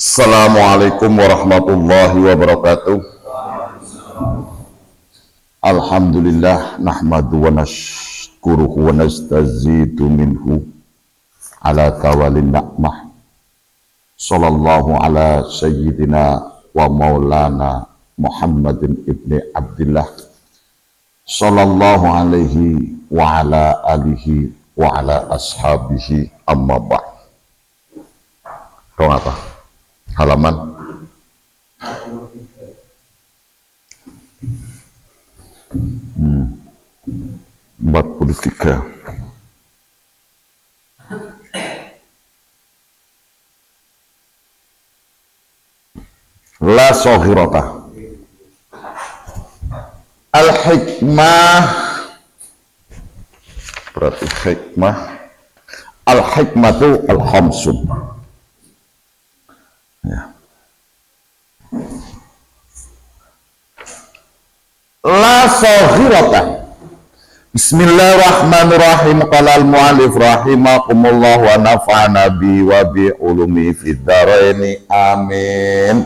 Assalamualaikum warahmatullahi wabarakatuh. Alhamdulillah nahmadu wa nashkuruhu wa nastazidu minhu ala tawalin na'mah. Sallallahu ala sayyidina wa maulana Muhammadin ibni Abdillah. Sallallahu alaihi wa ala alihi wa ala ashabihi amma ba'd. Dong apa? Halaman 43. La sohirata. Al-hikmah berarti hikmah. Al-hikmatu al-khamsun. Ya. La sohirata. Bismillahirrahmanirrahim. Qala al-mu'allif rahimakumullah wa nafa'ana bi wa bi ulumi fid dharaini amin.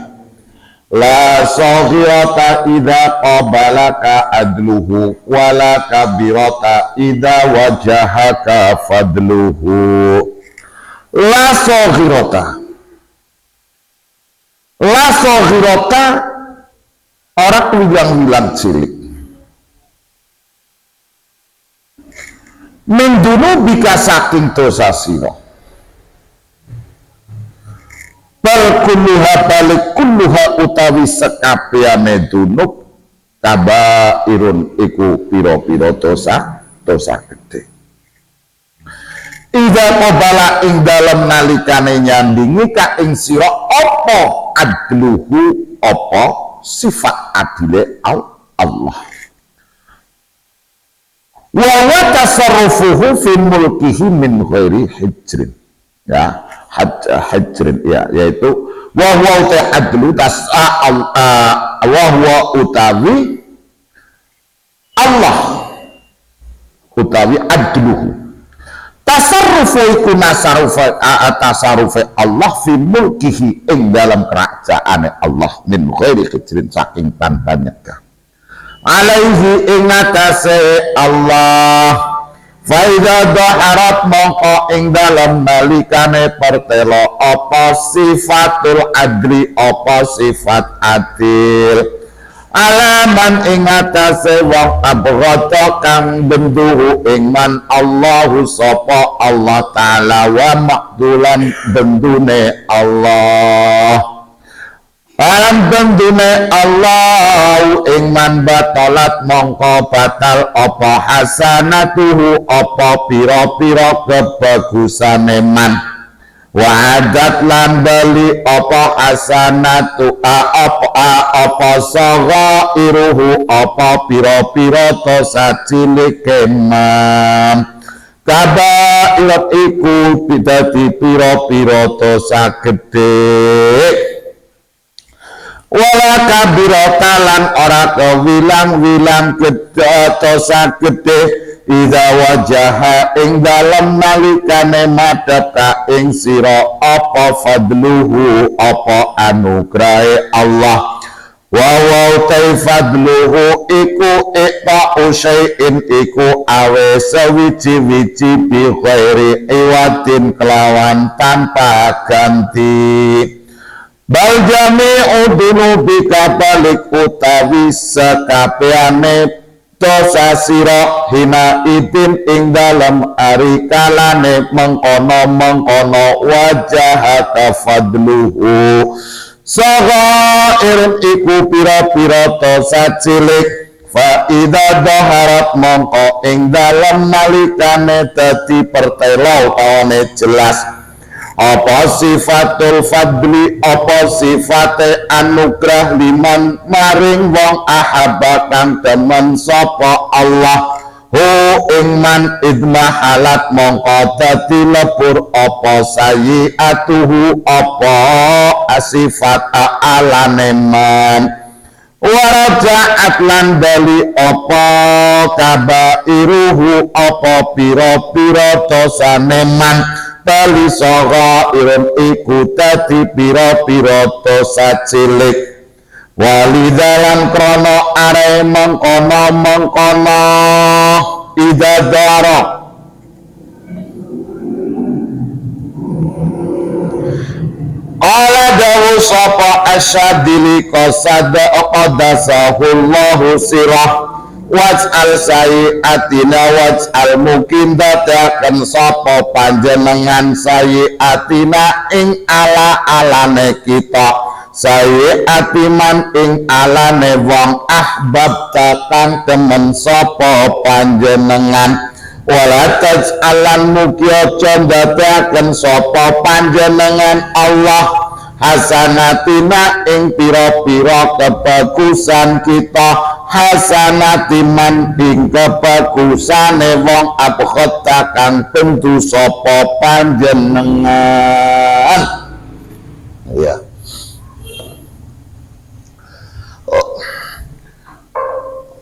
La sohirata idza qabalaka adluhu wa la kabirata idza wajahaka fadluhu. La sohirata. La sohirota orang wilang-wilang cilik. Mendunu bika saking dosa siro. Bal kulluha balik kulluha utawi sekabiane dunub kabairun iku piro-piro dosa gede. Ida qabala ing dalem nalikane nyandingi ka ing sira apa adluhu apa sifat adile Allah wa tasarrufuhu fi mulkihi min ghairi hijrin ya hijrin ya yaitu wa huwa adlu wa huwa utawi Allah utawi adluhu tasarrufu iku tasarufe Allah fi mulkihi ing dalam kerajaane Allah min ghairi hijrin saking tanpa nyegah alaihi ing atase Allah fa idza dhaharat mongko ing dalam nalikane pertelo apa sifatul adli apa sifat adil alaman ing atase wong abrata kang benduhu ing man Allahu sapa Allah taala wa makdulan bendune Allah alam bendune Allah ing man batalat mongko batal apa hasanatuhu apa pira-pira kebagusane man wa'adat lan bali apa hasanatu apa saghairuhu apa pira-pira dosa cilike man kabairat iku bidati pira-pira dosa gedhe wala kabirata lan ora kewilang-wilang dosa gedhe idza wajaha ing dalem nalikane madhep ka ing sira apa fadluhu apa anugrahe Allah wa fadluhu iku iqta syai'in iku awe sewiji-wiji bi ghairi iwadin kelawan tanpa ganti bal jami'u dunubika balik utawi sekabehane dosa sira hina idin ing dalem ari kalane mengkono wajahaka fadluhu saghair iku pira-pira dosa cilik fa idza dhaharat mongko ing dalem nalikane dadi pertelo utawane jelas apa sifatul fadli apa sifate anugrah liman maring wong ahaba kang demen sapa Allah hu ingman idmahalat mongko dadi lebur apa sayiatuhu apa sifat alane man warajaat lan bali apa kabairuhu apa pira-pira dosane man bali saghairun iku dadi pira-pira dosa cilik walidalan krana are mengkono idadara qala dawu sapa asyadili qasada qadasahullahu sirah waj'al sayi'atina waj'al mukim dadakan sapa panjenengan sayi'atina ing ala-alane kita sayi'atiman ing alane wong ahbab takang temen sapa panjenengan wala taj'alan mugi aja dadakan sapa panjenengan Allah hasanatina ing pira-pira kebagusan kita hasanatiman ing kebagusane wong abkhata kang tentu sapa panjenengan ya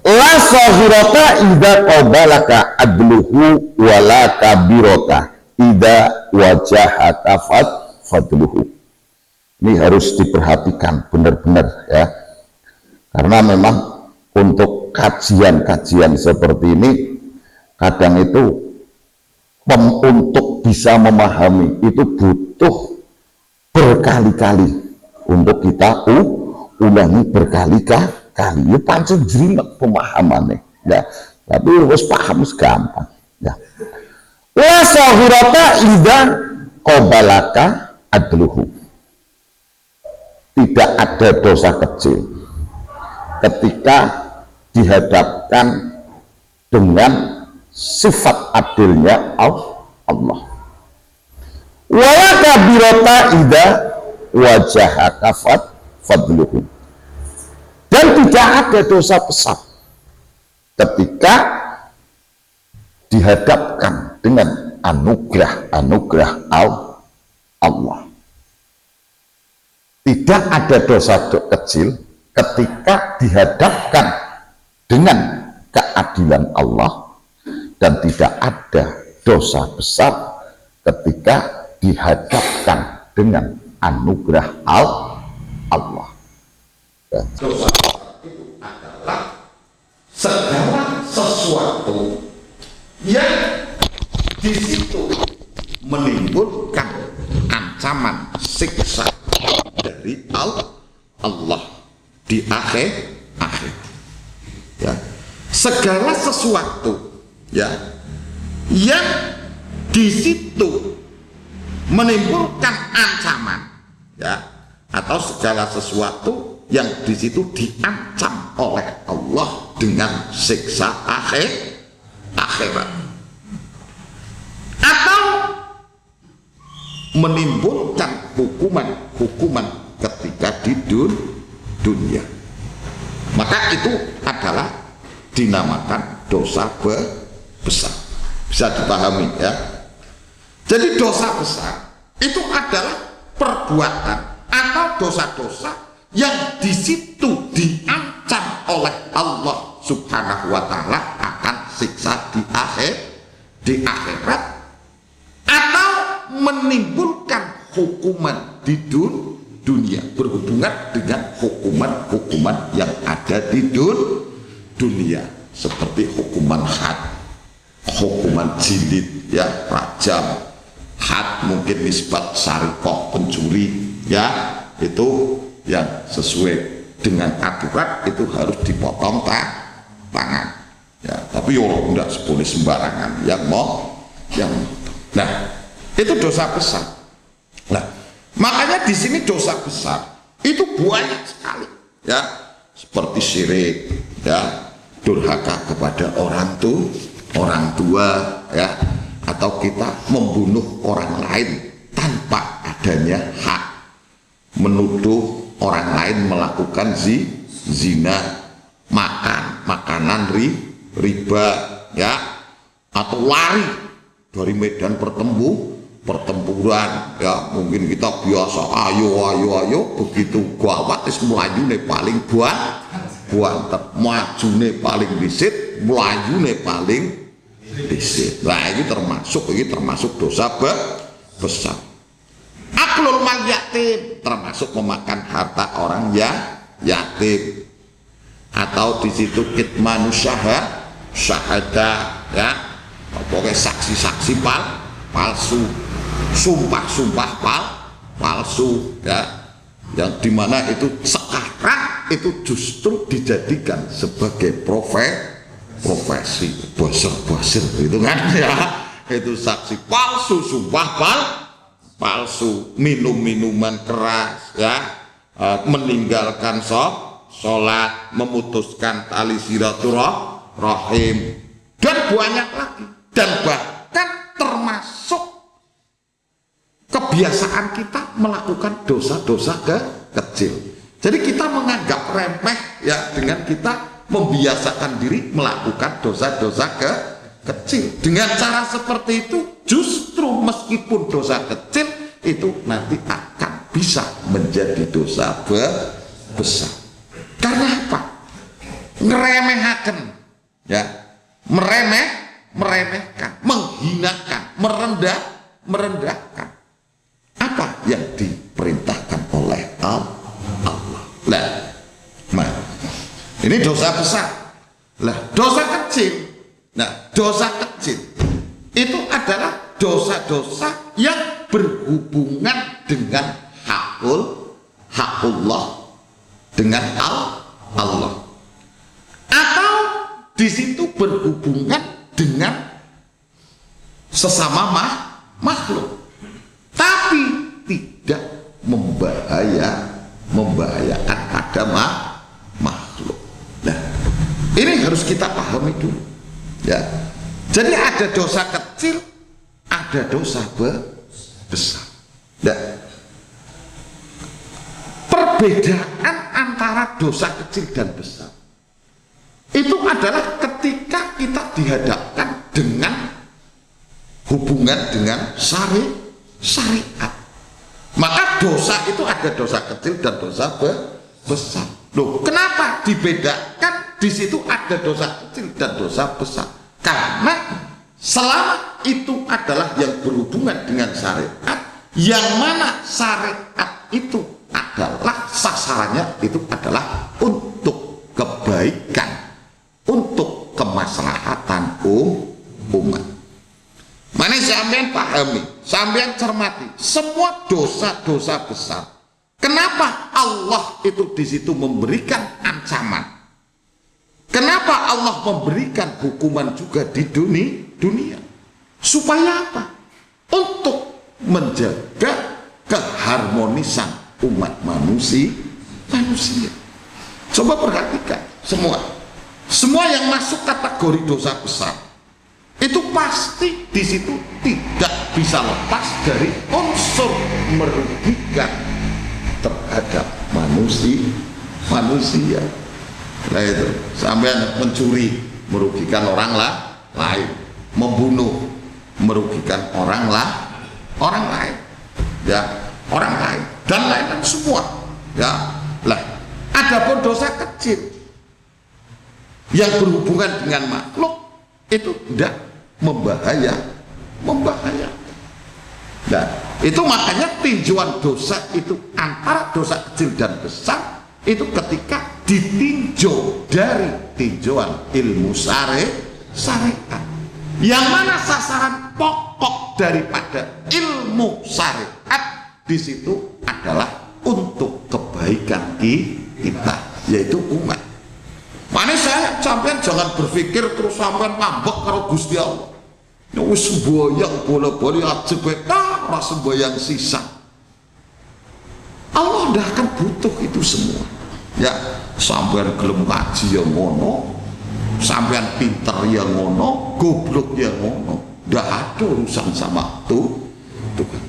la sahirata idza qabalaka adluhu wala kabirata idza wajahaka fadluhu. Ini harus diperhatikan benar-benar ya, karena memang untuk kajian-kajian seperti ini kadang itu untuk bisa memahami itu butuh berkali-kali untuk kita ulangi berkali-kali ya pancen jerimet pemahamannya ya, tapi harus paham gampang ya. Wa sahirata idza qabalaka adluhu, tidak ada dosa kecil ketika dihadapkan dengan sifat adilnya Allah. Wala kabirata idza wajahaka fadluhu, dan tidak ada dosa besar ketika dihadapkan dengan anugerah Allah. Tidak ada dosa kecil ketika dihadapkan dengan keadilan Allah, dan tidak ada dosa besar ketika dihadapkan dengan anugerah Allah. Dosa itu adalah segala sesuatu yang di situ menimbulkan ancaman siksa dari Allah di akhir ya. Segala sesuatu ya yang di situ menimbulkan ancaman ya, atau segala sesuatu yang di situ diancam oleh Allah dengan siksa akhirat, atau menimbulkan hukuman ketika di dunia, maka itu adalah dinamakan dosa besar. Bisa dipahami ya. Jadi dosa besar itu adalah perbuatan atau dosa-dosa yang di situ diancam oleh Allah Subhanahu wa taala akan siksa di akhirat, atau menimbulkan hukuman di dunia berhubungan dengan hukuman yang ada di dunia, seperti hukuman had, hukuman jilid ya, rajam, had mungkin nisbat sarikoh, pencuri ya, itu yang sesuai dengan aturan itu harus dipotong tangan ya, tapi orang tidak boleh sembarangan nah itu dosa besar. Nah makanya di sini dosa besar itu banyak sekali ya, seperti syirik ya, durhaka kepada orang tua ya, atau kita membunuh orang lain tanpa adanya hak, menuduh orang lain melakukan zina, makanan riba ya, atau lari dari medan pertempuran ya, mungkin kita biasa ayo begitu gawat is melayune paling buantet, majune paling disit, melayune paling disit. Nah ini termasuk dosa besar. Aklul mal yatim termasuk memakan harta orang yatim. Atau di situ kitmanu syahada ya, pokoknya saksi-saksi palsu, sumpah-sumpah palsu ya, yang dimana itu sekarang itu justru dijadikan sebagai profesi buzzer itu kan ya, itu saksi palsu, sumpah palsu, minum-minuman keras ya, meninggalkan sholat, memutuskan tali silaturahim, dan banyak lagi, dan bahkan termasuk kebiasaan kita melakukan dosa-dosa kecil. Jadi kita menganggap remeh ya dengan kita membiasakan diri melakukan dosa-dosa kecil. Dengan cara seperti itu justru meskipun dosa kecil itu nanti akan bisa menjadi dosa besar. Karena apa? Ngeremehaken ya, meremehkan, menghinakan, merendahkan apa yang diperintahkan oleh Allah. Nah, ini dosa besar. Dosa kecil. Nah, dosa kecil itu adalah dosa-dosa yang berhubungan dengan hakullah, dengan Allah, atau di situ berhubungan dengan sesama makhluk, tapi tidak membahayakan pada makhluk. Nah, ini harus kita pahami dulu ya. Jadi ada dosa kecil, ada dosa besar. Nah, perbedaan antara dosa kecil dan besar itu adalah ketika kita dihadapkan dengan hubungan dengan syariat. Maka dosa itu ada dosa kecil dan dosa besar. Loh, kenapa dibedakan? Di situ ada dosa kecil dan dosa besar. Karena selama itu adalah yang berhubungan dengan syariat, yang mana syariat itu adalah sasarannya itu adalah untuk kebaikan, untuk kemaslahatan umat. Mana sampean pahami, sampean cermati, semua dosa-dosa besar. Kenapa Allah itu di situ memberikan ancaman? Kenapa Allah memberikan hukuman juga di dunia? Supaya apa? Untuk menjaga keharmonisan umat manusia. Coba perhatikan semua yang masuk kategori dosa besar itu pasti di situ tidak bisa lepas dari unsur merugikan terhadap manusia. Nah itu sampai mencuri merugikan orang lain, membunuh merugikan orang lain ya, orang lain dan lain-lain semua ya. Adapun dosa kecil yang berhubungan dengan makhluk itu tidak membahayakan. Nah, itu makanya tinjauan dosa itu antara dosa kecil dan besar itu ketika ditinjau dari tinjauan ilmu syariat, yang mana sasaran pokok daripada ilmu syariat di situ adalah untuk kebaikan kita, yaitu umat. Mana saya sampean jangan berpikir terus sampean ngambek karo Gusti Allah. Ya wis semboyang bola-bali aja beta ora semboyang sisa. Allah ndak akan butuh itu semua. Ya, sampean gelem ngaji ya ngono, sampean pinter ya ngono, goblok ya ngono. Ndak ada urusan sama tuh.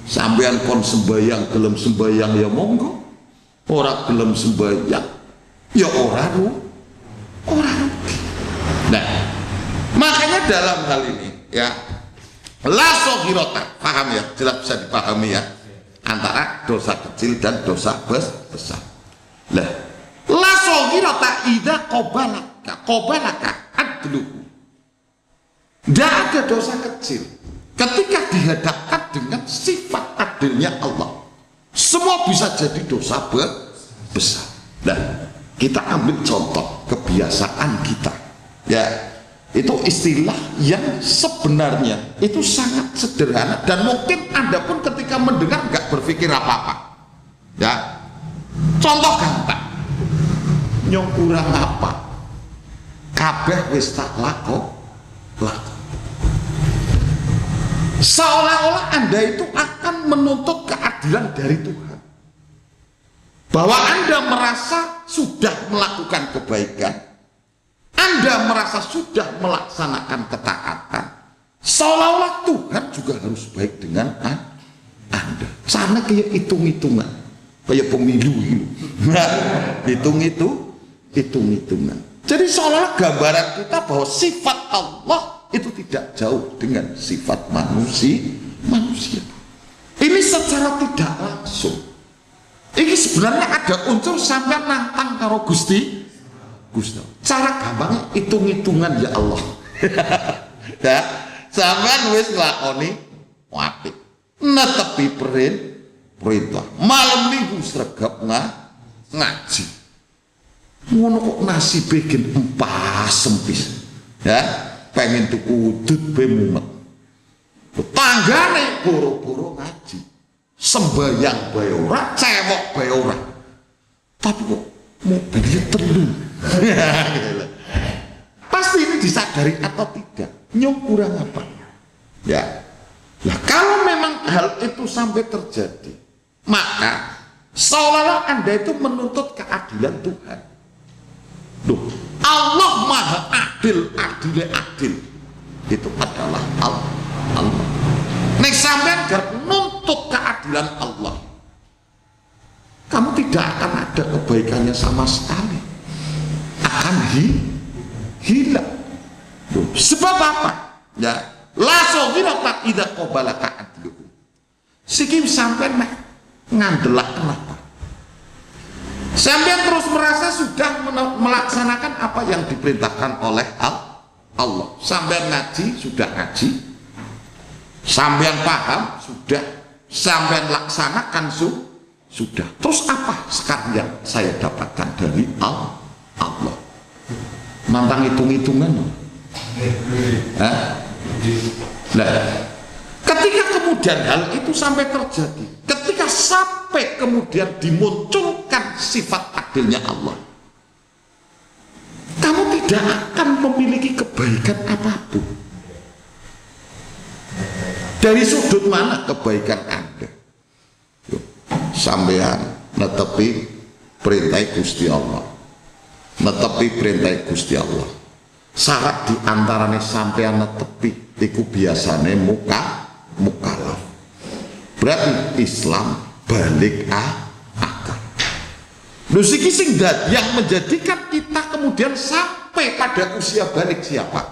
Sampean kon semboyang gelem semboyang ya monggo. Ora gelem semboyang ya ora rugi. Nah, makanya dalam hal ini ya, la soghirota, paham ya, jelas bisa dipahami ya, antara dosa kecil dan dosa besar. Lah, la soghirota idza qabalaka adluhu. Tidak ada dosa kecil ketika dihadapkan dengan sifat adilnya Allah, semua bisa jadi dosa besar. Nah, kita ambil contoh kebiasaan kita, ya, itu istilah yang sebenarnya itu sangat sederhana dan mungkin Anda pun ketika mendengar nggak berpikir apa-apa, ya. Contoh gampang, nyong kurang apa, kabeh wis tak lako. Seolah-olah Anda itu akan menuntut keadilan dari Tuhan, bahwa Anda merasa sudah melakukan kebaikan, Anda merasa sudah melaksanakan ketaatan, seolah-olah Tuhan juga harus baik dengan Anda. Sana kayak hitung-hitungan, kayak pemilu itu. Hitung-hitungan. Jadi seolah-olah gambaran kita bahwa sifat Allah itu tidak jauh dengan sifat manusia. Ini secara tidak langsung. Ini sebenarnya ada unsur sampai nantang karo Gusti. Cara gampangnya hitung-hitungan ya Allah. Ya, sampean wis nglakoni apik, netepi perintah. Malam minggu sregep ngaji. Ngono kok nasibe gen empas sempis. Ya, pengen tuku udut be mumet. Tanggane boro-boro ngaji. Sembayang bae ora, cewek bae ora. Tapi kok mobilnya telu. Pasti ini disadari atau tidak, nyong kurang apa, ya. Nah, kalau memang hal itu sampai terjadi, maka seolah-olah Anda itu menuntut keadilan Tuhan. Duh, Allah maha adil, adil itu adalah Allah. Nek sampean gak nuntut keadilan Allah, kamu tidak akan ada kebaikannya sama sekali, akan hilang. Sebab apa? Ya, langsung kita tidak qobalaka adluhu. Sikim sampai ngandelak kenapa? Sampai terus merasa sudah melaksanakan apa yang diperintahkan oleh Allah. Sampai ngaji sudah ngaji, sampai paham sudah, sampai laksanakan sudah. Terus apa sekarang yang saya dapatkan dari Allah? Mantang hitung-hitungan. Nah, ketika kemudian hal itu sampai terjadi, ketika sampai kemudian dimunculkan sifat adilnya Allah, kamu tidak akan memiliki kebaikan apapun. Dari sudut mana kebaikan Anda? Sampean netepi perintah Gusti Allah, netepi perintah Gusti Allah. Syarat diantaranya sampean netepi iku biasane mukalaf. Berarti Islam balik akal. Lho siki sing yang menjadikan kita kemudian sampai pada usia balik siapa?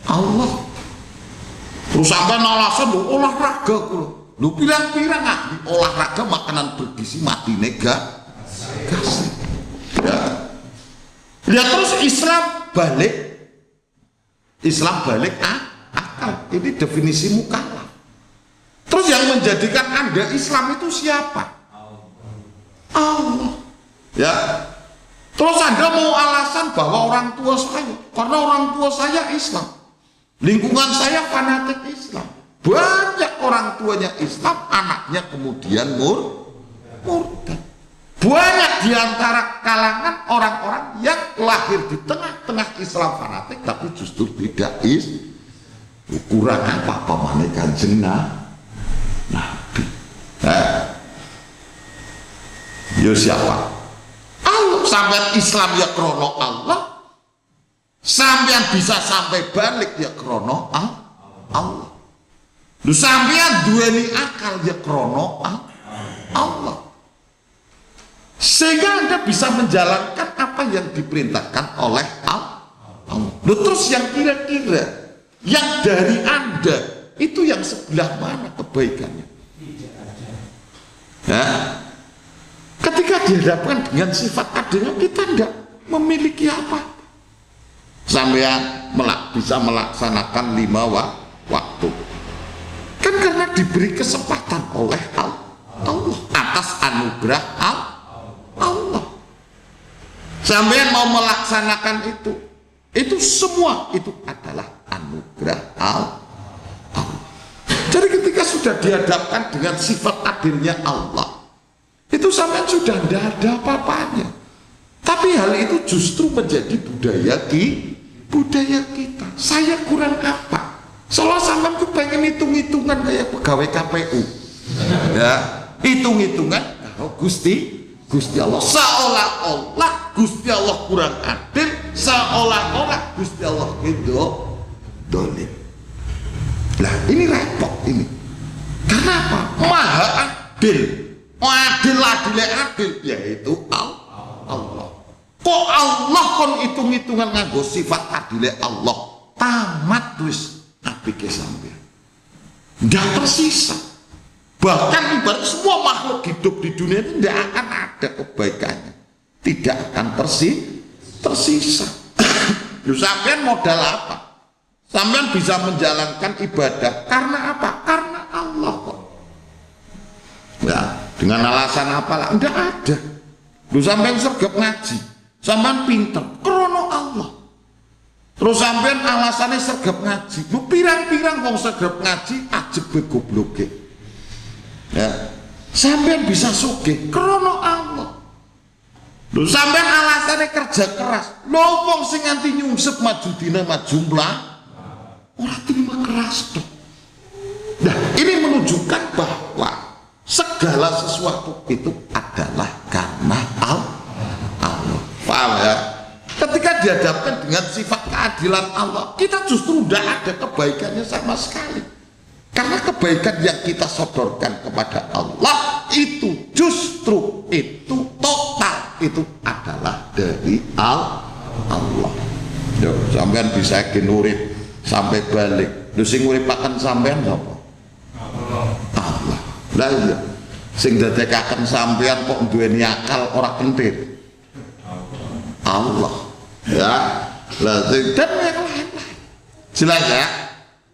Allah. Terus sampean alasan lho olahraga kulo. Lho pirang-pirang ahli olahraga makanan bergizi mati nega. Kasih. Ya. Ya terus Islam balik akal. Ini definisi mukalaf. Terus yang menjadikan Anda Islam itu siapa? Allah. Ya. Terus Anda mau alasan bahwa orang tua saya, karena orang tua saya Islam, lingkungan saya fanatik Islam, banyak orang tuanya Islam, anaknya kemudian murtad. Banyak diantara kalangan orang-orang yang lahir di tengah-tengah Islam fanatik tapi justru tidak kurang apa pamane Kanjeng Nabi. Yo siapa? Allah. Sampai Islam ya krono Allah, sampean bisa sampai balik ya krono Allah. Lu sampean duweni akal ya krono Allah. Sehingga Anda bisa menjalankan apa yang diperintahkan oleh Allah. Terus yang kira-kira yang dari Anda itu yang sebelah mana kebaikannya? Ya. Ketika dihadapkan dengan sifat adilnya, kita tidak memiliki apa. Sampai bisa melaksanakan 5 waktu. Kan karena diberi kesempatan oleh Allah atas anugerah Allah. Sampean mau melaksanakan itu semua itu adalah anugerah Allah. Jadi ketika sudah dihadapkan dengan sifat adilnya Allah, itu sampean sudah tidak ada apa-apanya. Tapi hal itu justru menjadi budaya kita. Saya kurang apa? Soalnya sampean tuh pengen hitung-hitungan kayak pegawai KPU, ya, hitung-hitungan kalau Gusti Allah, seolah-olah Gusti Allah kurang adil, seolah-olah Gusti Allah itu dolim. Nah ini repot ini. Karena apa? Maha adil, adil, yaitu Allah. Kok Allah kon hitung-hitungan nganggo sifat adilnya Allah, tamat wis apike sampeyan. Ndak tersisa. Bahkan ibarat semua makhluk hidup di dunia itu tidak akan ada kebaikannya, tidak akan tersisa. Lu sampean modal apa? Sampean bisa menjalankan ibadah karena apa? Karena Allah kok. Ya, dengan alasan apalah? Tidak ada. Lu sampean sergap ngaji, sampean pinter, krono Allah. Terus sampean alasannya sergap ngaji, lu pirang-pirang wong sergap ngaji ajeb gobloke. Ya, sampean bisa sugih krono Allah. Lu sampean alasannya kerja keras, lu wong sing nganti nyungsep maju dina maju mlah, orang terima keras tuh. Nah, ini menunjukkan bahwa segala sesuatu itu adalah karena Allah. Paham ya? Ketika dihadapkan dengan sifat keadilan Allah, kita justru tidak ada kebaikannya sama sekali. Karena kebaikan yang kita sodorkan kepada Allah itu justru itu total, itu adalah dari Allah. Yo, sampean bisa urip sampai balik. Lu sing uripaken sampean sapa? Allah. Lah iya. Sing dadekaken sampean kok duweni akal ora kentir. Allah. Ya. Lah dan yang lain-lain. Jelas ya?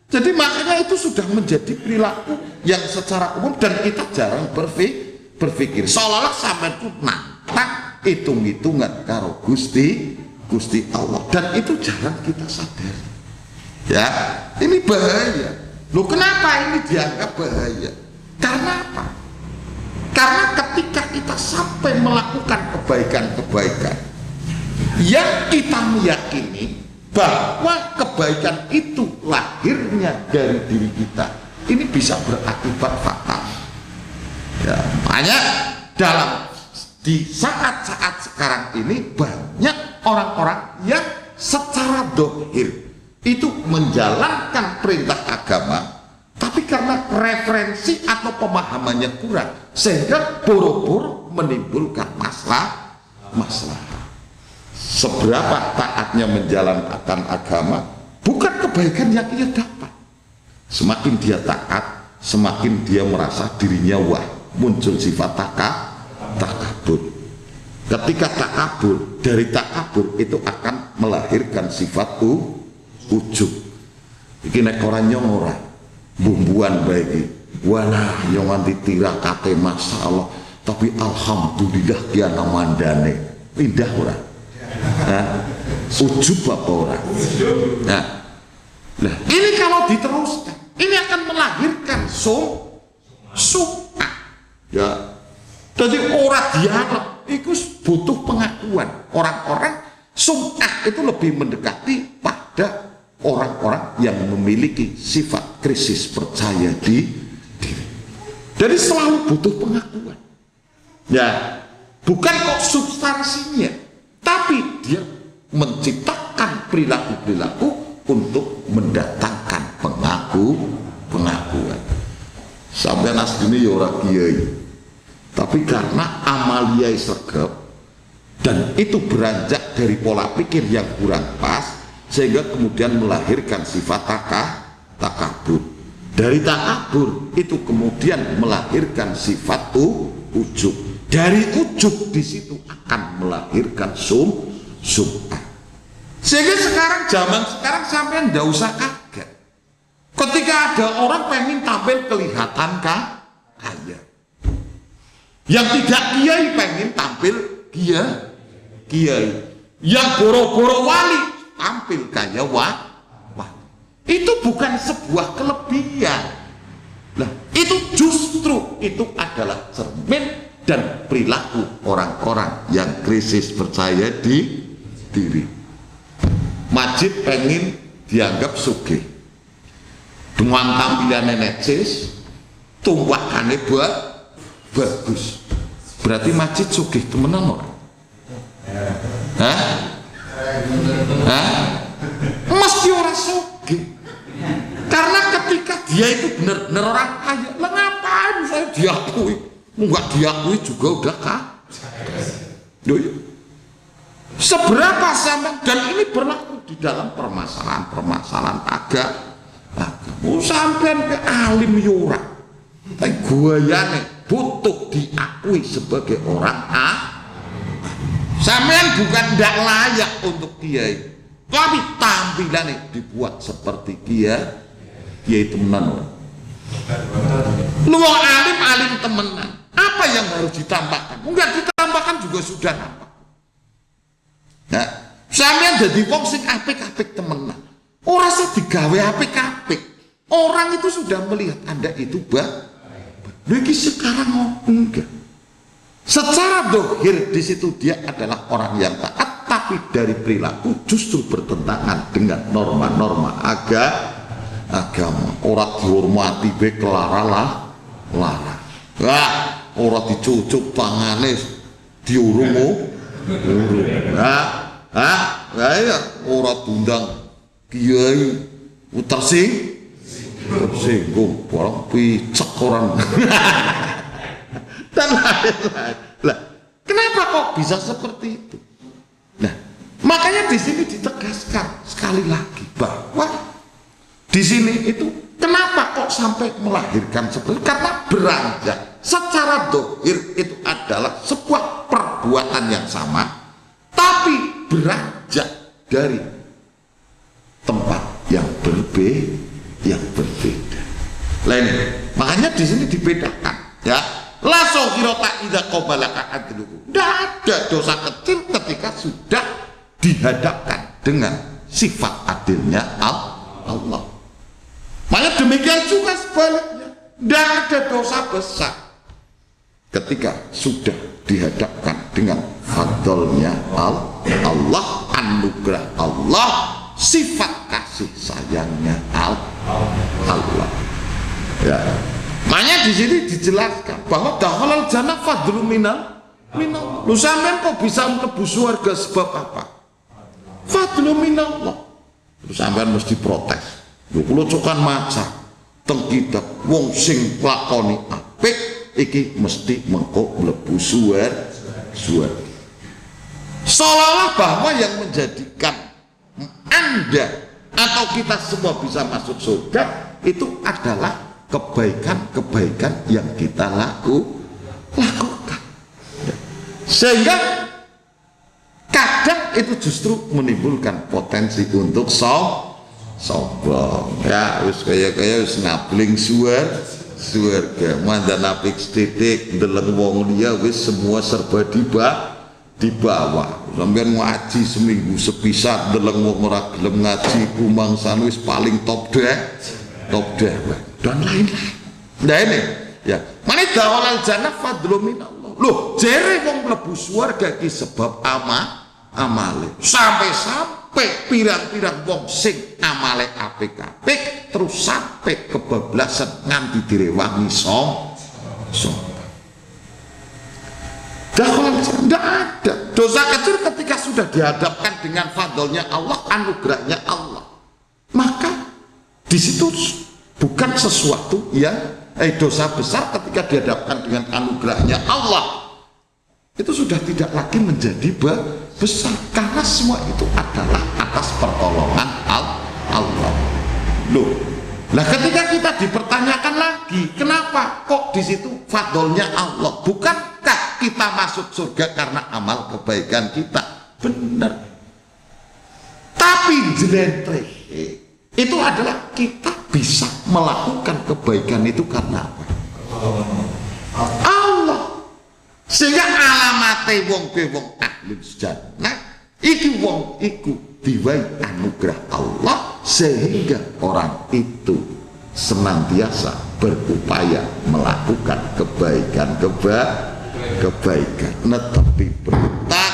Jadi makanya itu sudah menjadi perilaku yang secara umum dan kita jarang berpikir. Seolah-olah sampean itu nantang hitung-hitungan karo Gusti Allah, dan itu jarang kita sadari. Ya, ini bahaya. Loh, kenapa ini dianggap bahaya? Karena apa? Karena ketika kita sampai melakukan kebaikan-kebaikan yang kita meyakini bahwa kebaikan itu lahirnya dari diri kita, ini bisa berakibat fatal. Ya, makanya di saat-saat sekarang ini banyak orang-orang yang secara dohir itu menjalankan perintah agama, tapi karena referensi atau pemahamannya kurang sehingga boro-boro menimbulkan masalah. Seberapa taatnya menjalankan agama bukan kebaikan yang ia dapat. Semakin dia taat, semakin dia merasa dirinya wah, muncul sifat takabur. Ketika takabur, dari takabur itu akan melahirkan sifat ujub. Iki nek ora nyong ora bumbuan baik walah nyong anti tira kate masalah, tapi alhamdulillah kiana mandane pindah ora. Nah, ujub apa ora? Nah, ini kalau diteruskan, ini akan melahirkan sum'ah. Ya, jadi orang diharap itu butuh pengakuan. Orang-orang sum'ah itu lebih mendekati pada orang-orang yang memiliki sifat krisis percaya diri. Jadi selalu butuh pengakuan. Ya, bukan kok substansinya, tapi dia menciptakan perilaku-perilaku untuk mendatangkan pengakuan. Sampai asline ya ora kiai, tapi karena amalia sergap dan itu beranjak dari pola pikir yang kurang pas, sehingga kemudian melahirkan sifat takabur. Dari takabur itu kemudian melahirkan sifat ujub. Dari ujub di situ akan melahirkan sum'ah. Sehingga zaman sekarang sampai ndak usah kaget Ketika ada orang pengen tampil kelihatan kaya, yang tidak kiai pengen tampil kiai, yang boro-boro wali tampil kaya wali. Itu bukan sebuah kelebihan. Nah, itu justru itu adalah cermin dan perilaku orang-orang yang krisis percaya diri. Majid pengen dianggap sugih, dengan tampilannya necis, tumbakannya bagus. Berarti Majid sugih temenan orang? Mesti orang sugih. Karena ketika dia itu benar-benar orang kaya, lah ngapain saya diakui? Enggak diakui juga udah kaya. Seberapa sama, dan ini berlaku di dalam permasalahan agama. Sampean ke alim yura, tapi guayane butuh diakui sebagai orang Sampean bukan tidak layak untuk kiai, tapi tampilannya dibuat seperti kiai temenan. Lu alim temenan, apa yang harus ditambahkan? Enggak ditambahkan juga sudah nampak. Nah, sampean jadi wong sing apik-apik temenan, ora usah digawe apik-apik. Orang itu sudah melihat Anda itu lagi sekarang enggak. Secara dohir di situ dia adalah orang yang taat, tapi dari perilaku justru bertentangan dengan norma-norma agama. Orang dihormati be kelara. Orang dicucuk tangane diurung. Ya, orang tundang kiai tersinggung, orang picek orang. Dan lain-lain. Lah, kenapa kok bisa seperti itu? Nah, makanya di sini ditegaskan sekali lagi bahwa di sini itu kenapa kok sampai melahirkan seperti itu? Karena beranjak secara dohir itu adalah sebuah perbuatan yang sama, tapi beranjak dari tempat yang berbeda. Lain, makanya di sini dibedakan, ya. La sohirota idza qabalaka adluhu. Tidak ada dosa kecil ketika sudah dihadapkan dengan sifat adilnya Allah. Makanya demikian juga sebaliknya. Tidak ada dosa besar ketika sudah dihadapkan dengan fadlnya Allah, anugerah Allah, sifat kasih sayangnya Allah. Ya. Makanya di sini dijelaskan bahwa dakhalal jannah fadlu minal. Lu sampean kok bisa mlebu surga sebab apa? Fadlu minallah. Lu sampean mesti protes. Lho kula cokan maca teng kitab wong sing lakoni apik iki mesti mengko mlebu surga. Seolah-olah bahwa yang menjadikan Anda atau kita semua bisa masuk surga itu adalah kebaikan-kebaikan yang kita lakukan. Sehingga kadang itu justru menimbulkan potensi untuk sombong. Ya wis kaya wis ngabling surga mandan apik sithik ndeleng wong liya wis semua serba di bawah. Sampeyan ngaji seminggu sepisah ndeleng wong ora gelem ngaji kumangsan wis paling top deh dan lain-lain. Nah ini ya, mana dakhalal jannah fadlu minallah. Loh, jere wong mlebu swarga ki sebab amale. Sampai pirang-pirang wong sing amale apik-apik terus sampai kebablasan nganti direwangi dakhalal jannah. Tidak ada dosa kecil ketika sudah dihadapkan dengan fadlnya Allah, anugerahnya Allah. Maka di situ bukan sesuatu yang dosa besar ketika dihadapkan dengan anugerahnya Allah. Itu sudah tidak lagi menjadi besar karena semua itu adalah atas pertolongan Allah. Loh, nah ketika kita dipertanyakan lagi, kenapa kok di situ fadlnya Allah? Bukankah kita masuk surga karena amal kebaikan kita? Benar. Tapi jelentreh itu adalah kita bisa melakukan kebaikan itu karena apa? Allah. Sehingga alamate wong ahli jannah iki wong iku diwai anugerah Allah, sehingga orang itu senantiasa berupaya melakukan kebaikan, netepi perintah,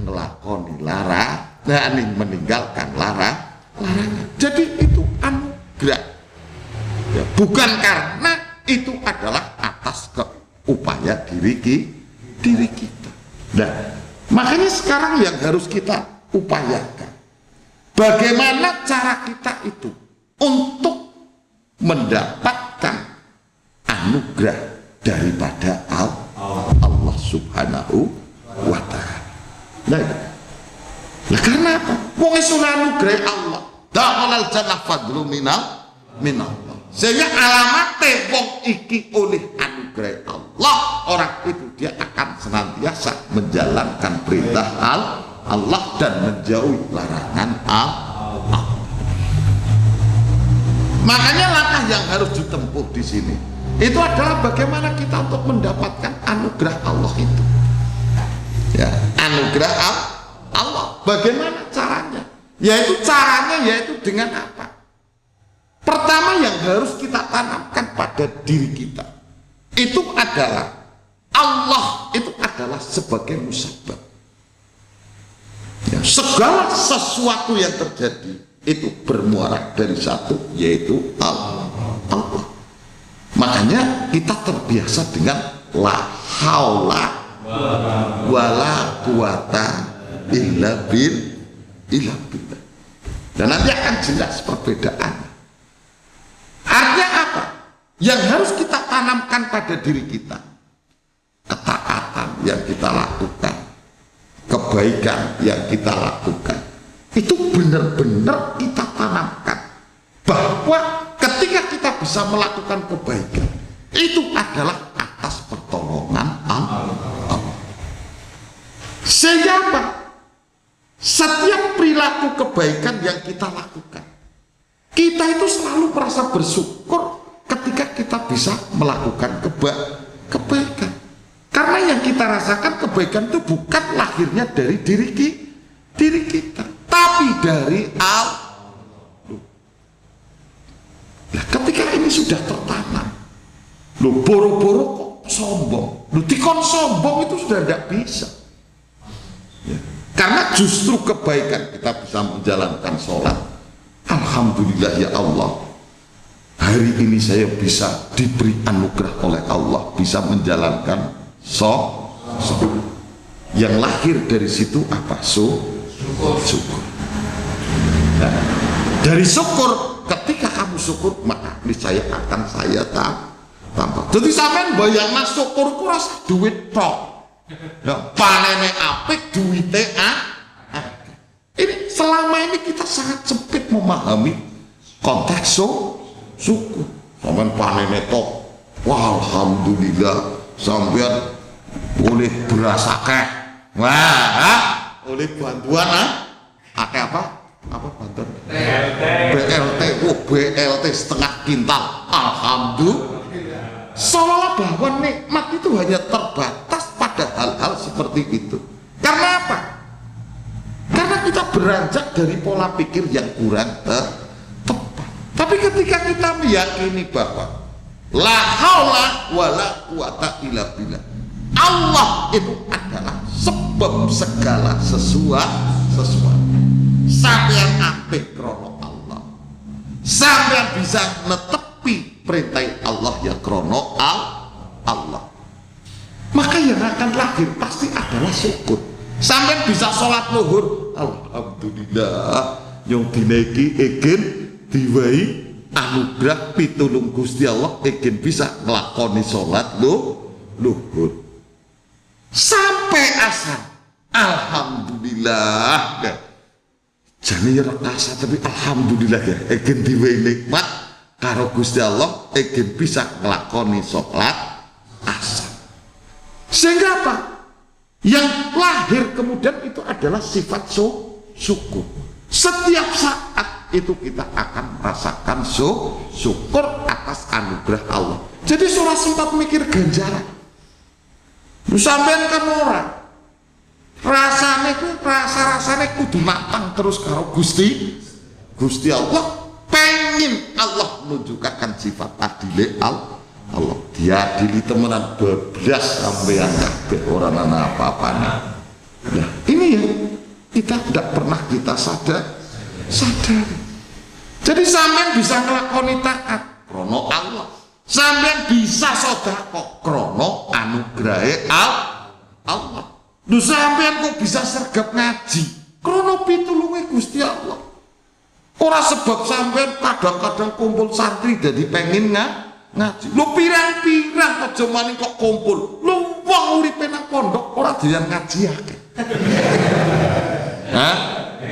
ngelakoni larangan, meninggalkan larangan. Jadi itu anugerah ya, bukan karena itu adalah atas upaya diri kita. Nah, makanya sekarang yang harus kita upayakan, bagaimana cara kita itu untuk mendapatkan anugerah daripada Allah Subhanahu wa Ta'ala. Nah, karena apa? Wong iso anugerah Allah, dakhalal jannah fadlu minallah. Sehingga alamate wong iki oleh anugerah Allah, orang itu dia akan senantiasa menjalankan perintah Allah dan menjauhi larangan Allah. Makanya langkah yang harus ditempuh di sini itu adalah bagaimana kita untuk mendapatkan anugerah Allah itu. Ya, anugerah Allah. Bagaimana caranya? Yaitu dengan apa? Pertama yang harus kita tanamkan pada diri kita itu adalah Allah itu adalah sebagai musabab. Ya, segala sesuatu yang terjadi itu bermuara dari satu, yaitu Allah. Makanya kita terbiasa dengan la haula wala quwata illa billah. Dan nanti akan jelas perbedaannya. Artinya apa? Yang harus kita tanamkan pada diri kita, ketaatan yang kita lakukan, kebaikan yang kita lakukan, itu benar-benar kita tanamkan bahwa ketika kita bisa melakukan kebaikan itu adalah atas pertolongan Allah. Sehingga apa? Setiap perilaku kebaikan yang kita lakukan, kita itu selalu merasa bersyukur ketika kita bisa melakukan kebaikan. Karena yang kita rasakan kebaikan itu bukan lahirnya dari diri kita, tapi dari Allah. Nah, ketika ini sudah tertanam, boro-boro kok sombong, dikon sombong itu sudah tidak bisa. Ya. Karena justru kebaikan kita bisa menjalankan sholat. Alhamdulillah ya Allah, hari ini saya bisa diberi anugerah oleh Allah, bisa menjalankan sholat. Yang lahir dari situ apa? Syukur. Nah, dari syukur, ketika kamu syukur, maka niscaya akan saya tambah. Jadi sampean bayangna syukur ku rasa duit tok. Ya, panene apik, duite ini selama ini kita sangat sempit memahami konteks syukur. Sampean panene tok, wah alhamdulillah, sampean boleh berasa akeh. Wah, oleh bantuan akeh apa bantuan? BLT setengah kintal. Alhamdulillah. Seolah bahwa nikmat itu hanya terbatas pada hal-hal seperti itu. Karena apa? Karena kita beranjak dari pola pikir yang kurang tepat. Tapi ketika kita meyakini bahwa la haula wala quwata illa billah, Allah itu adalah sebab segala sesuatu. Sampeyan apik krono Allah, sampeyan bisa netepi perintah Allah ya krono Allah, maka yang akan lahir pasti adalah syukur. Sampeyan bisa sholat luhur, alhamdulillah, yang dinaiki ingin diwai anugerah pitulung Gusti Allah, ingin bisa ngelakoni sholat luhur sampai asar, alhamdulillah. Jani rasa tapi alhamdulillah ya, ingin diwai nikmat karo Gusti Allah, ingin bisa ngelakoni sholat asar. Sehingga apa? Yang lahir kemudian itu adalah sifat syukur. Setiap saat itu kita akan merasakan syukur atas anugerah Allah. Jadi surah sempat mikir ganjaran. Sampean kan orang rasane kudu matang terus karo Gusti Allah, pengen Allah menunjukkan sifat adile Allah. Diadili temenan bebas sampean kabeh ora ana apa-apane. Nah, ini yang kita tidak pernah kita sadari. Jadi sampean bisa nglakoni taat krono Allah. Sampean bisa sedekah krono anugrahe Allah. Lho sampean kok bisa sergap ngaji krono pitulunge Gusti Allah. Ora sebab sampean kadang-kadang kumpul santri jadi pengen ngaji. Lho pirang-pirang aja maning kok kumpul. Lho wong uripe nang pondok ora doyan ngaji akeh. Hah?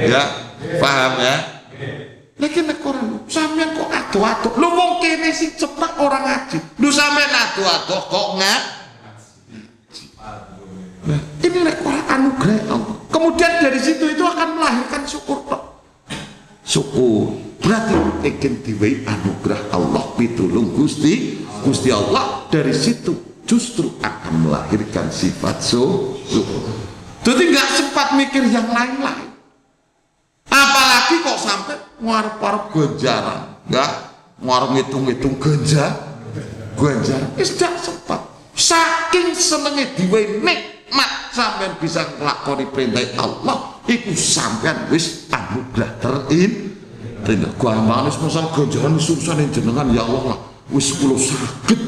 Ya, paham ya? Lagi nek ora sampean kok ado-ado. Lho wong kene sing cepak ora ngaji. Lho sampean ado-ado kok ngaji. Nah, ini nek ora anugerah Allah. Kemudian dari situ itu akan melahirkan syukur. Syukur berarti ingin diwehi anugerah Allah pitulung Gusti Allah. Dari situ justru akan melahirkan sifat syukur. Jadi nggak sempat mikir yang lain-lain. Apalagi kok sampai ngarep-arep ganjaran, nggak ngarep ngitung-ngitung ganjaran. Tidak sempat. Saking senengnya diwehi nikmat sampean bisa nglakoni perintah Allah, iku sampean wis anugerah terindah. Gampang wis masal ganjaran wis urusane jenengan ya Allah lah. Wis kula saged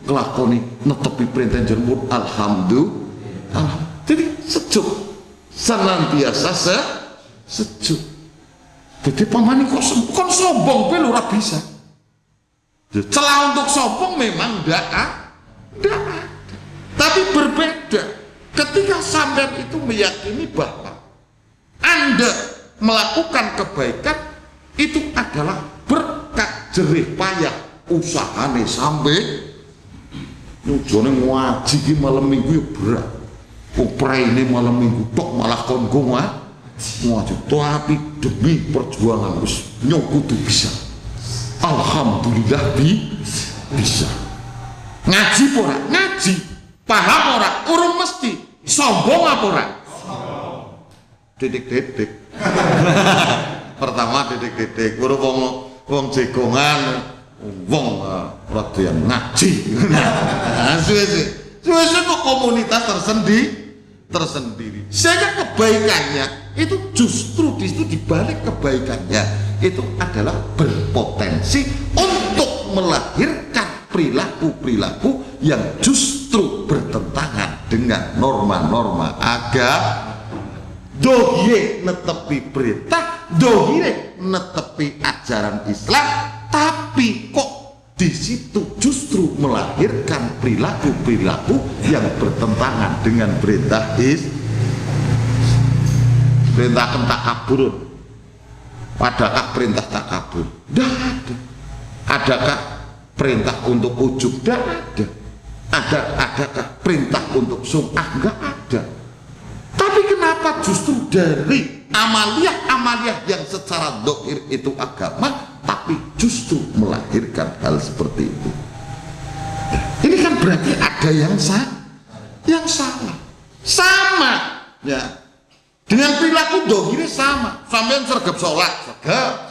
nglakoni netepi perintah jenengan alhamdulillah. Jadi sejuk, senantiasa sejuk. Jadi pamane kok sombong kowe ora bisa. Celah untuk sombong memang ndak ada. Tapi berbeda ketika sampean itu meyakini bahwa Anda melakukan kebaikan itu adalah berkat jerih payah usahane sampai nujone ngaji ki malam minggu ya berat. Ini malam minggu tok malah kon ngaji tapi demi perjuangan wis nyokutu bisa. Alhamdulillah bisa. Ngaji ora? Ngaji. Paham ora? Urung mesti. Sombong apa ora? Titik-titik. Pertama titik-titik. Urung wong jegongan, wong rada yang ngaji. Suwe-suwe kok komunitas tersendiri. Sehingga kebaikannya itu justru di situ dibalik kebaikannya itu adalah berpotensi untuk melahirkan perilaku-perilaku yang justru bertentangan dengan norma-norma agama. Dohire netepi perintah, dohire netepi ajaran Islam, tapi kok di situ justru melahirkan perilaku-perilaku yang bertentangan dengan perintah perintah takabur. Adakah perintah takabur? Tidak ada. Adakah perintah untuk ujub? Tidak ada. Adakah perintah untuk sum'ah? Enggak ada. Tapi kenapa justru dari amalia-amalia yang secara dohir itu agama, tapi justru melahirkan hal seperti itu? Ini kan berarti ada yang salah. Sama ya. Dengan perilaku dohirnya sama. Sampean sergap sholat, sergap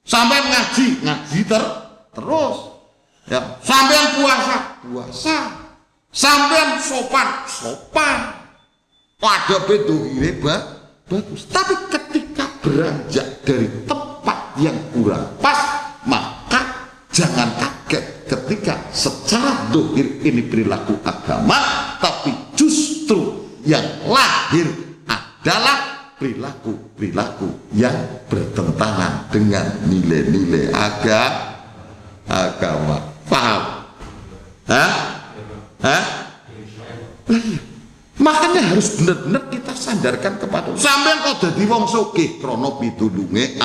sampean ngaji terus. Ya, sampean puasa. Sampean sopan. Ada dohirnya bagus. Tapi ketika beranjak dari tempat yang kurang pas, maka jangan kaget ketika secara dohir ini perilaku agama, tapi justru yang lahir adalah perilaku-perilaku yang bertentangan dengan nilai-nilai agama. Paham? Makanya harus benar-benar kita sandarkan kepada sampean kok dadi wong sugih krana pitulunge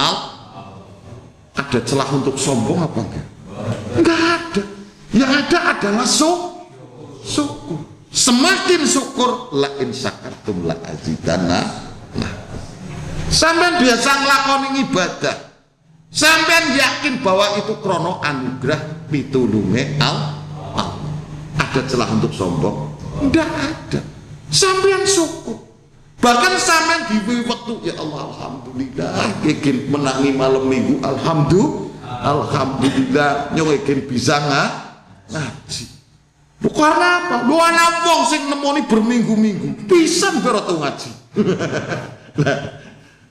ada celah untuk sombong apa enggak? Enggak ada. Yang ada adalah syukur. Semakin syukur la in syakartum la azidanna. Sampean biasa nglakoni ibadah Sampean yakin bahwa itu krono anugerah pitulunge Allah. Ada celah untuk sombong? Tidak ada. Sampean syukur. Bahkan sampean di waktu ya Allah alhamdulillah ingin menangi malam minggu alhamdulillah nyong ingin bisa ngaji. Bukan apa? Lu anak wong sing nemoni berminggu-minggu bisa beroto ngaji.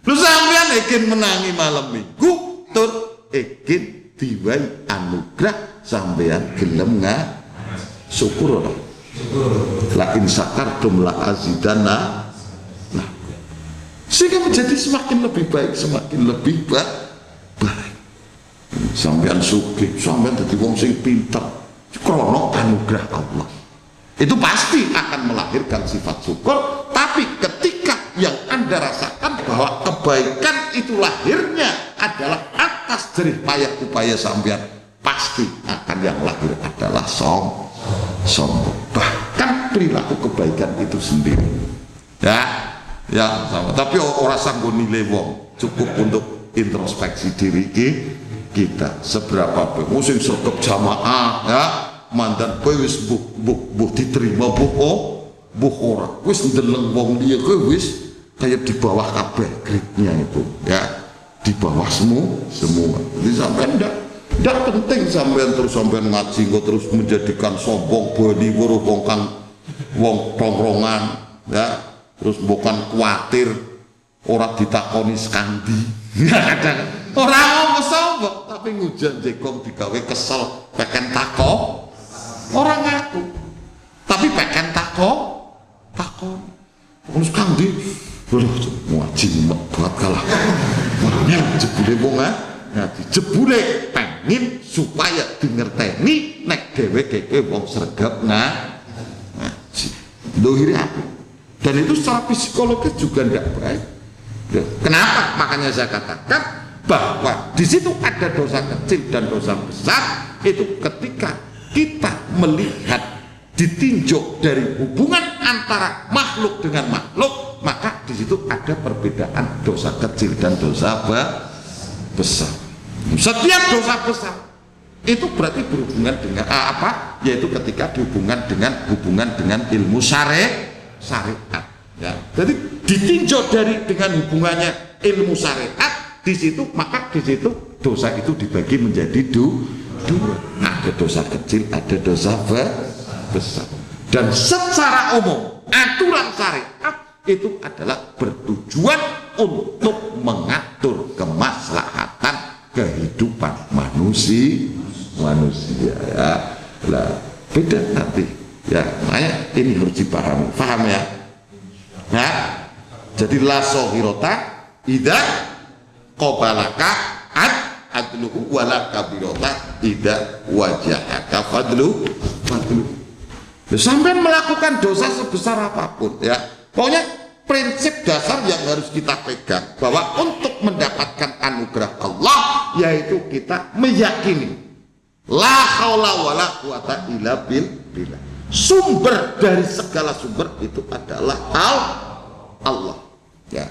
Lu sampean ingin menangi malam minggu tur ingin diwai anugerah sampean gelem syukur ora? La in syakartum la azidanna. Nah, sehingga menjadi semakin lebih baik, semakin lebih baik. Sampean sugih, sampean dadi wong sing pinter krono anugerah Allah. Itu pasti akan melahirkan sifat syukur, tapi ketika yang Anda rasakan bahwa kebaikan itu lahirnya adalah atas jerih payah upaya sampean, pasti akan yang lahir adalah sombong. Bahkan perilaku kebaikan itu sendiri ya sama. Tapi orang sanggup nilai wong, cukup untuk introspeksi diri kita seberapa musim sergap jamaah ya mandan wis buh diterima buh ora wis ndeleng wong liya wis kayak di bawah kabeh grade-nya itu ya, di bawah semua. Jadi sampai ndak penting sampean terus sampean ngaji kok terus menjadikan sombong bani weruh wong tongkrongan ya, terus bukan khawatir ora ditakoni skandi. Ora ngomong sombong tapi ngujan jekong digawe kesel peken tako orang ngaku tapi peken takon terus skandi ngaji buat kalah orangnya jebule wong ngaji jebule pengen supaya dingerteni nek dheweke wong sregep ngaji dohire apa dan itu secara psikologis juga tidak baik. Kenapa? Makanya saya katakan bahwa di situ ada dosa kecil dan dosa besar. Itu ketika kita melihat ditinjau dari hubungan antara makhluk dengan makhluk, maka di situ ada perbedaan dosa kecil dan dosa besar. Setiap dosa besar itu berarti berhubungan dengan apa? Yaitu ketika dihubungan dengan ilmu syariat. Ya, jadi ditinjau dengan hubungannya ilmu syariat di situ, maka di situ dosa itu dibagi menjadi dua. Ada dosa kecil, ada dosa besar. Dan secara umum aturan syariat itu adalah bertujuan untuk mengatur kemaslahatan kehidupan manusia ya. Lah beda nanti ya, makanya ini harus dipahami, paham ya. Nah, jadi la sohirota idza qabalaka adluhu wala kabirota idza wajahaka fadlu. Sampai melakukan dosa sebesar apapun ya, pokoknya prinsip dasar yang harus kita pegang bahwa untuk mendapatkan anugerah Allah yaitu kita meyakini la haula wala quwata illa billah. Sumber dari segala sumber itu adalah Allah ya.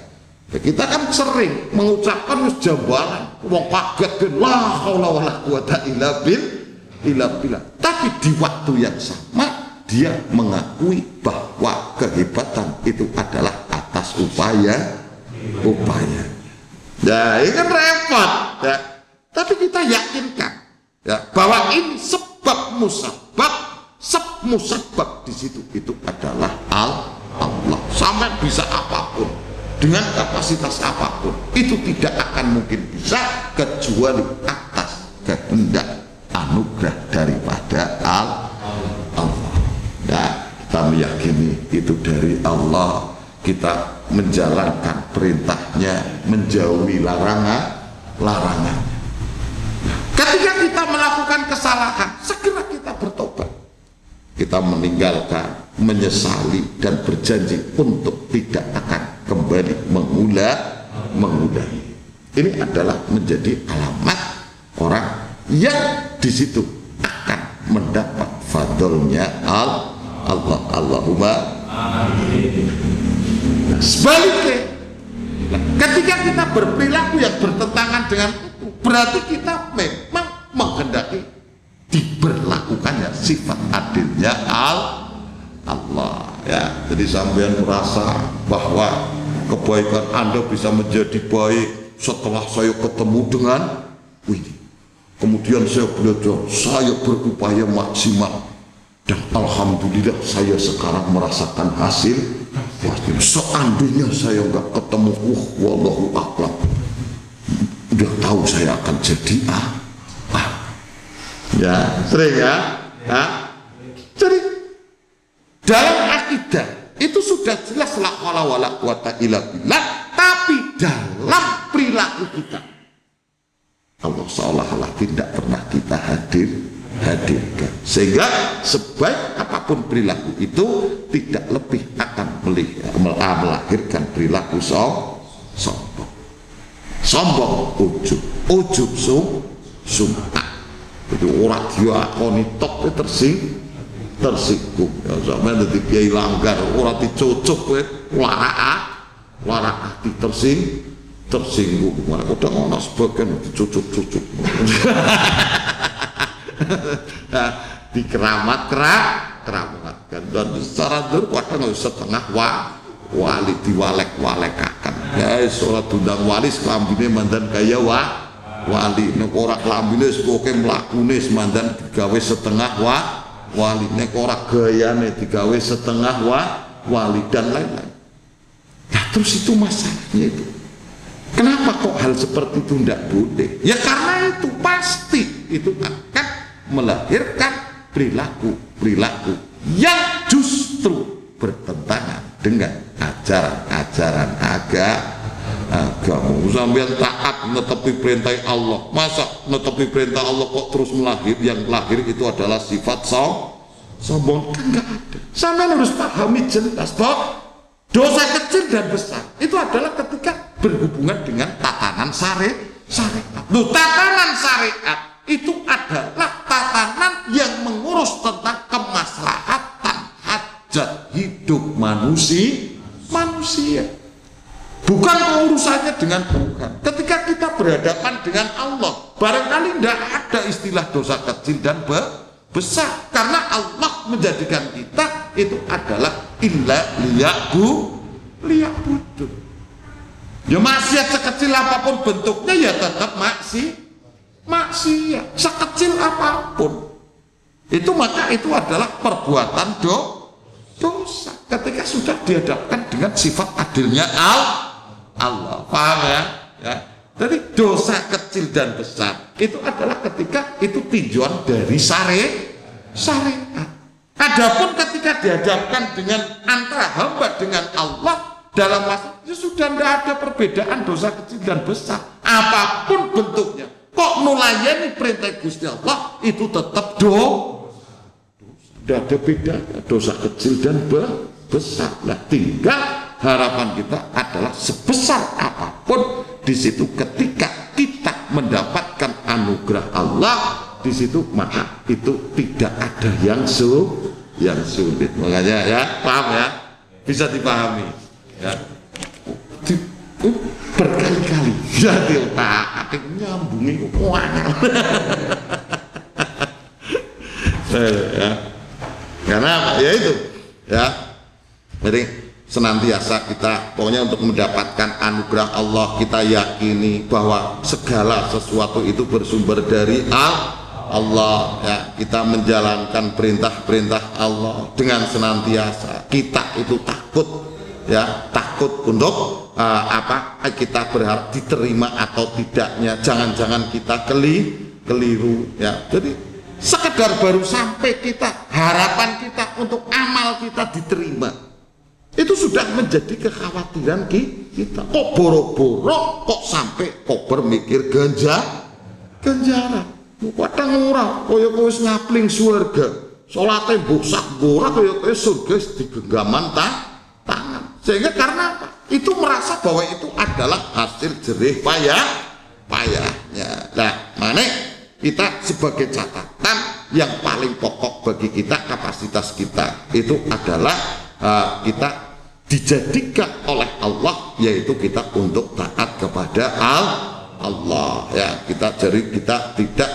Kita kan sering mengucapkan jambalan wong kaget la haula wala quwata illa billah, tapi di waktu yang sama dia mengakui bahwa kehebatan itu adalah atas upaya ya, ini kan repot ya. Tapi kita yakinkan ya bahwa ini sebab musabab di situ itu adalah Allah. Sampai bisa apapun dengan kapasitas apapun itu tidak akan mungkin bisa kecuali atas kehendak anugerah daripada Allah. Ya, kita meyakini itu dari Allah, kita menjalankan perintahnya, menjauhi larangan. Ketika kita melakukan kesalahan, segera kita bertobat. Kita meninggalkan, menyesali dan berjanji untuk tidak akan kembali mengulangi. Ini adalah menjadi alamat orang yang di situ akan mendapat fadlnya Allah. Allahumma amin. Sebaliknya, ketika kita berperilaku yang bertentangan dengan itu, berarti kita memang menghendaki diberlakukannya sifat adilnya Allah ya. Jadi sampean merasa bahwa kebaikan Anda bisa menjadi baik setelah saya ketemu dengan ini, kemudian saya belajar, saya berupaya maksimal, dan alhamdulillah saya sekarang merasakan hasil. Seandainya saya nggak ketemu, wallahu a'lam, udah tahu saya akan jadi ya, sering ya. Jadi dalam akidah itu sudah jelas la haula wala quwata illa billah, tapi dalam perilaku kita Allah seolah-olah tidak pernah kita hadirkan, sehingga sebaik apapun perilaku itu tidak lebih akan melahirkan perilaku sombong, ujub sum'ah. Itu orang diakoni tok tersinggung ya, sampai nanti kiai langgar orang dicocok larak hati tersinggung, mana udah ngono sebagian dicocok nah, dikeramatkan, dan secara dur kadang setengah wali diwalek-walekakan ya, sholat undang wali selambine mandan kaya wali, nek ora klambine koke mlakune semandan digawe setengah wali, nek ora gayane digawe setengah wali, dan lain-lain. Nah, terus itu masalahnya itu. Kenapa kok hal seperti itu tidak boleh? Ya karena itu pasti itu akan melahirkan perilaku yang justru bertentangan dengan ajaran-ajaran agama. Sambil taat netepi perintah Allah, masa netepi perintah Allah kok terus yang lahir itu adalah sifat sombong? Kan nggak ada. Sampai harus pahami jelas bahwa dosa kecil dan besar itu adalah ketika berhubungan dengan tatanan syariat. Tatanan syariat itu adalah tatanan yang mengurus tentang kemaslahatan hajat hidup manusia. Bukan urusannya dengan Tuhan. Ketika kita berhadapan dengan Allah, barangkali tidak ada istilah dosa kecil dan besar, karena Allah menjadikan kita itu adalah illa liya'budun. Ya maksiat sekecil apapun bentuknya ya tetap maksiat sekecil apapun. Maka itu adalah perbuatan dosa ketika sudah dihadapkan dengan sifat adilnya Allah, paham ya? Jadi dosa kecil dan besar itu adalah ketika itu tinjauan dari syariat. Adapun ketika dihadapkan dengan antara hamba dengan Allah dalam masalah itu sudah tidak ada perbedaan dosa kecil dan besar apapun bentuknya. Kok nulayani perintah Gusti Allah itu tetap tidak ada bedanya dosa kecil dan besar. Nah, tinggal harapan kita adalah sebesar apapun di situ ketika kita mendapatkan anugerah Allah di situ, maka itu tidak ada yang sulit. Makanya ya, paham ya, bisa dipahami ya. Berkali-kali jadi otak nyambungi ya. Karena ya itu ya, jadi senantiasa kita pokoknya untuk mendapatkan anugerah Allah kita yakini bahwa segala sesuatu itu bersumber dari Allah ya. Kita menjalankan perintah-perintah Allah dengan senantiasa kita itu takut ya, takut untuk kita berharap diterima atau tidaknya, jangan-jangan kita keliru ya. Jadi sekedar baru sampai kita harapan kita untuk amal kita diterima itu sudah menjadi kekhawatiran kita. Kok boro-boro kok sampai kok bermikir ganjaran kadang ora kaya kowe wis ngapling surga salate mbusak ora kaya kowe surga digenggaman tangan, sehingga karena apa? Itu merasa bahwa itu adalah hasil jerih payahnya. Nah, mana kita sebagai catatan yang paling pokok bagi kita, kapasitas kita itu adalah kita dijadikan oleh Allah, yaitu kita untuk taat kepada Allah ya. Kita tidak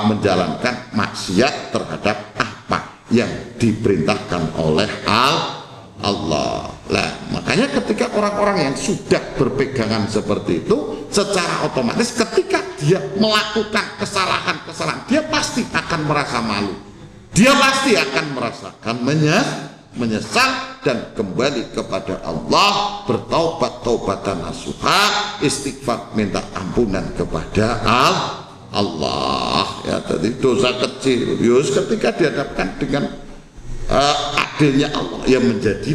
menjalankan maksiat terhadap apa yang diperintahkan oleh Allah. Nah, makanya ketika orang-orang yang sudah berpegangan seperti itu, secara otomatis ketika dia melakukan kesalahan-kesalahan, dia pasti akan merasa malu. Dia pasti akan merasakan menyesal dan kembali kepada Allah, bertaubat taubatan nasuha, istighfar, minta ampunan kepada Allah ya. Tadi dosa kecil Yus ketika dihadapkan dengan adilnya Allah yang menjadi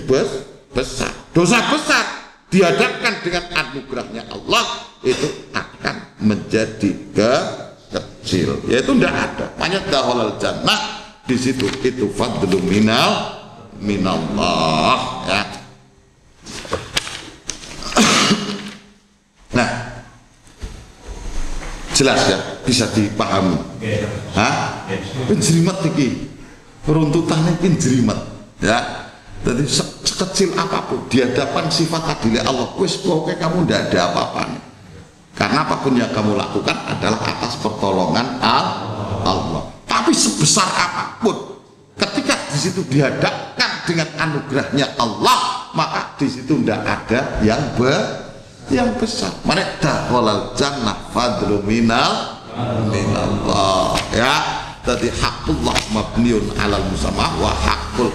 besar. Dosa besar dihadapkan dengan anugerahnya Allah itu akan menjadi kecil, yaitu tidak ada. Makanya dahulal jannah di situ itu fadlu minallah ya. Nah, jelas ya, bisa dipahami. Hah? Penjelimet iki, runtutannya penjelimet ya. Jadi sekecil apapun di hadapan sifat adilnya Allah, wis pokoknya kamu tidak ada apa-apanya. Karena apapun yang kamu lakukan adalah atas pertolongan Allah. Tapi sebesar apapun, ketika di situ dihadapkan dengan anugerahnya Allah, maka di situ tidak ada yang besar. Mereka walal jannah fadlu minallah ya. Tadi hakullah mabniun alal musamah wa hakul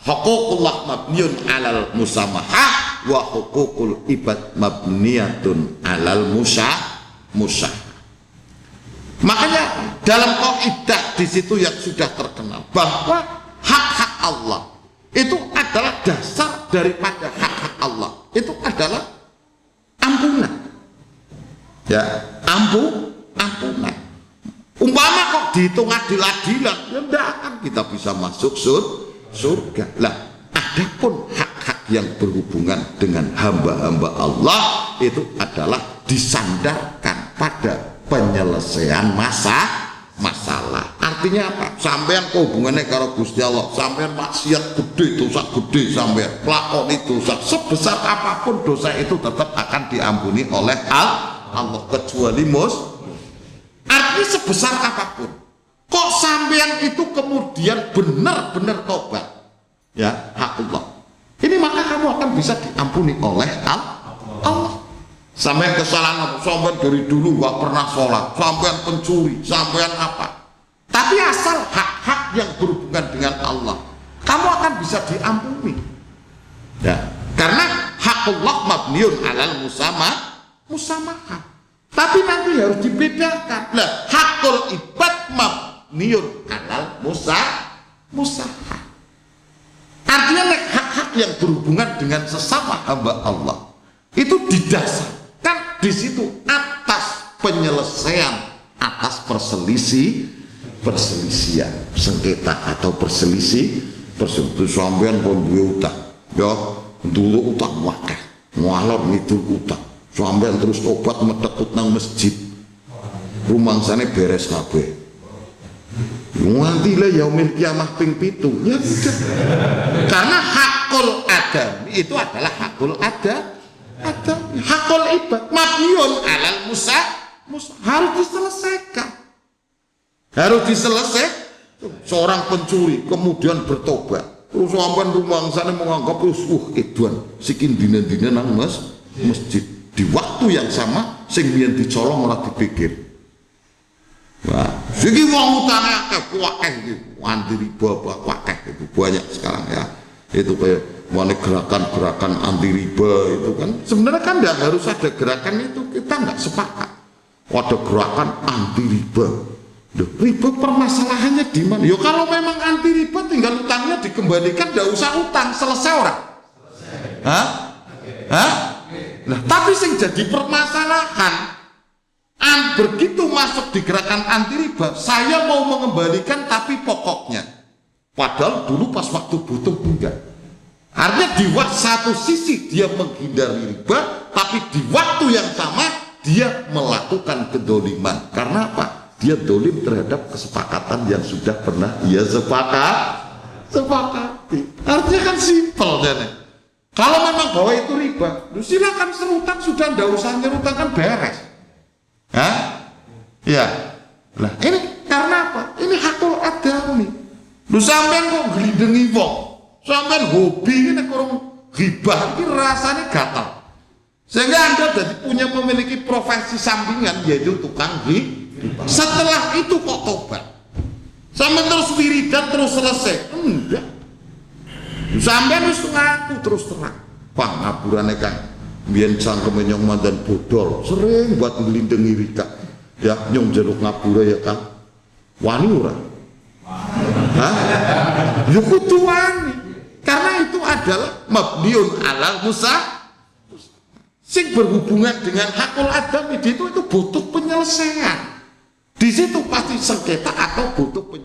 huququllah mabniun alal musamahah wa huququl ibad mabniyatun alal musah. Makanya dalam kaidah di situ yang sudah terkenal bahwa hak-hak Allah itu adalah dasar daripada hak-hak Allah itu adalah ampunan ya, ampunan. Umpama kok dihitung adil-adilan ya tidak akan kita bisa masuk surga lah. Adapun hak-hak yang berhubungan dengan hamba-hamba Allah itu adalah disandarkan pada penyelesaian masalah. Artinya apa? Sampean hubungannya karo Gusti Allah, sampean maksiat gede, dosa gede, sampean pelakon itu dosa sebesar apapun, dosa itu tetap akan diampuni oleh Allah kecuali artinya sebesar apapun. Kok sampean itu kemudian benar-benar tobat ya hak Allah ini, maka kamu akan bisa diampuni oleh Allah. Sampean kesalahan, sampean dari dulu nggak pernah sholat, sampean pencuri, sampean apa, tapi asal hak-hak yang berhubungan dengan Allah, kamu akan bisa diampuni ya. Karena hakullah mabniun alal musamahah. Tapi nanti harus dibedakan lah, hakul ibad mabniun alal musahah. Artinya hak-hak yang berhubungan dengan sesama hamba Allah itu didasarkan di situ atas penyelesaian atas perselisihan sengketa atau perselisihan sampean pun duwe utang ya, dulu utang wakeh ngalor ngidul utang, sampean terus obat medekut nang masjid, rumangsane beres kabeh. Nganti lah yaumil kiamah ping 7 ya udah. Karena hakul adam itu adalah hakul adam, hakul ibad mabniun alal harus diselesaikan. Seorang pencuri kemudian bertobat, terus sampean rumangsane menganggap edan sikin dina-dina nang masjid di waktu yang sama sing biyen dicolong ora dipikir. Wah, segi wong utang akeh iki, anti riba akeh itu banyak sekarang ya. Itu kayak mana gerakan-gerakan anti riba itu kan sebenarnya kan tidak harus ada gerakan itu, kita nggak sepakat. Ada gerakan anti riba. Duh, riba permasalahannya di mana? Yo kalau memang anti riba tinggal utangnya dikembalikan, tidak usah utang, selesai orang. Hah? Nah, tapi sing jadi permasalahan begitu masuk di gerakan anti riba, saya mau mengembalikan tapi pokoknya, padahal dulu pas waktu butuh enggak. Artinya di satu sisi dia menghindari riba, tapi di waktu yang sama dia melakukan kedoliman. Karena apa? Dia dolim terhadap kesepakatan yang sudah pernah ia sepakati. Artinya kan simpel, Kalau memang bahwa itu riba, silakan serutang, sudah ndak usah nyerutang, kan beres. Hah? Ya. Lah ini karena apa? Ini hakul adami. Lu sampean kok glindengi wong, sampean hobi ini kurang gibah, ini rasanya gatal. Sehingga Anda jadi punya memiliki profesi sampingan yaitu tukang gibah. Setelah itu kok tobat. Sampai terus wiridan terus selesai. Enggak. Sampai harus ngaku terus terang. Wah, ngaburane Kang. Biyen cangkeme nyong mandan bodol, sering buat nglindengi Rika. Ya, nyong jaluk ngapura ya Kang. Wani ora? Hah? Ya kudu wani. Karena itu adalah mabniun alal musa. Sing berhubungan dengan hakul adami itu butuh penyelesaian. Di situ pasti sengketa atau butuh penyelesaian.